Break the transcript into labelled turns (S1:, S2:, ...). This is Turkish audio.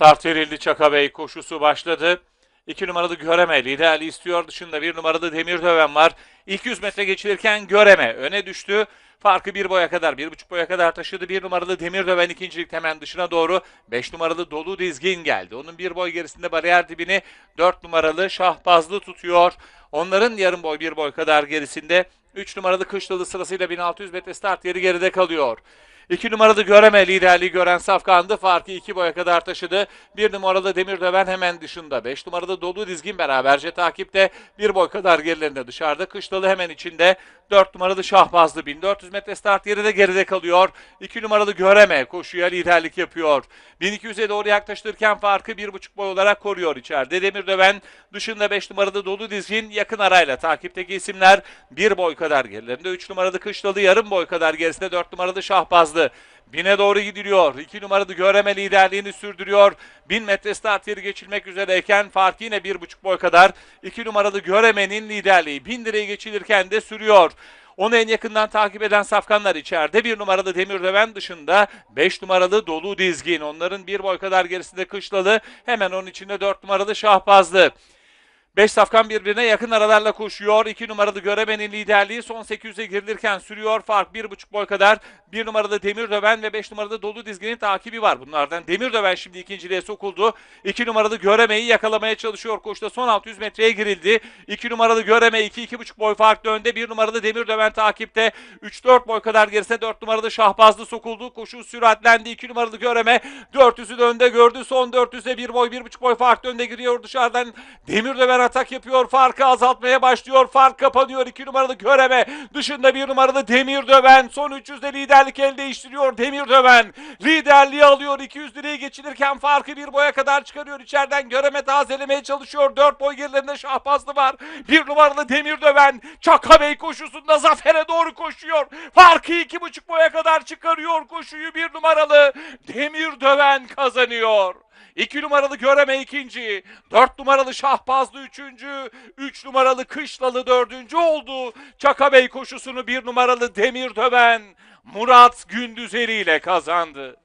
S1: Start verildi. Çaka Bey koşusu başladı. 2 numaralı Göreme liderliği istiyor. Dışında 1 numaralı Demirdöven var. İlk 100 metre geçilirken Göreme öne düştü. Farkı 1 boya kadar, 1,5 boya kadar taşıdı. 1 numaralı Demirdöven ikincilik hemen dışına doğru. 5 numaralı Dolu Dizgin geldi. Onun 1 boy gerisinde bariyer dibini 4 numaralı Şahbazlı tutuyor. Onların yarım boy, 1 boy kadar gerisinde 3 numaralı Kışlalı sırasıyla 1600 metre start yeri geride kalıyor. 2 numaralı Göreme liderliği gören Safkan'dı. Farkı 2 boya kadar taşıdı. 1 numaralı Demirdöven hemen dışında. 5 numaralı Dolu Dizgin beraberce takipte. 1 boy kadar gerilerinde dışarıda. Kışlalı hemen içinde. 4 numaralı Şahbazlı 1400 metre start yeri de geride kalıyor. 2 numaralı Göreme koşuya liderlik yapıyor. 1200'e doğru yaklaştırırken farkı 1,5 boy olarak koruyor içeride. Demirdöven dışında 5 numaralı Dolu Dizgin yakın arayla takipteki isimler 1 boy kadar gerilerinde. 3 numaralı Kışlalı yarım boy kadar gerisinde 4 numaralı Şahbazlı. 1000'e doğru gidiliyor. 2 numaralı Göreme liderliğini sürdürüyor. 1000 metre start yeri geçilmek üzereyken fark yine 1,5 boy kadar. 2 numaralı Göreme'nin liderliği 1000 lirayı geçilirken de sürüyor. Onu en yakından takip eden safkanlar içeride. 1 numaralı Demirdöven dışında 5 numaralı Dolu Dizgin. Onların 1 boy kadar gerisinde Kışlalı. Hemen onun içinde 4 numaralı Şahbazlı. 5 safkan birbirine yakın aralarla koşuyor. 2 numaralı Göreme'nin liderliği son 800'e girilirken sürüyor. Fark 1,5 boy kadar. 1 numaralı Demirdöven ve 5 numaralı Dolu Dizgin'in takibi var bunlardan. Demirdöven şimdi ikinciliğe sokuldu. 2 numaralı Göreme'yi yakalamaya çalışıyor. Koşuda son 600 metreye girildi. 2 numaralı Göreme 2-2,5 boy farklı önde. 1 numaralı Demirdöven takipte. 3-4 boy kadar gerisine 4 numaralı Şahbazlı sokuldu. Koşu süratlendi. 2 numaralı Göreme 400'ü de önde gördü. Son 400'e 1 boy 1,5 boy farklı önde giriyor dışarıdan. Demirdöven atak yapıyor. Farkı azaltmaya başlıyor. Fark kapanıyor. 2 numaralı Göreme dışında 1 numaralı Demirdöven son 300'de liderlik el değiştiriyor. Demirdöven liderliği alıyor. 200 lirayı geçilirken farkı 1 boya kadar çıkarıyor. İçeriden Göreme tazelemeye çalışıyor. 4 boy gerilerinde Şahbazlı var. 1 numaralı Demirdöven Çaka Bey koşusunda zafere doğru koşuyor. Farkı 2,5 boya kadar çıkarıyor. Koşuyu 1 numaralı Demirdöven kazanıyor. 2 numaralı Göreme ikinci, 4 numaralı Şahbazlı üçüncü, 3 numaralı Kışlalı dördüncü oldu. Çaka Bey koşusunu 1 numaralı Demirdöven Murat Gündüzeri ile kazandı.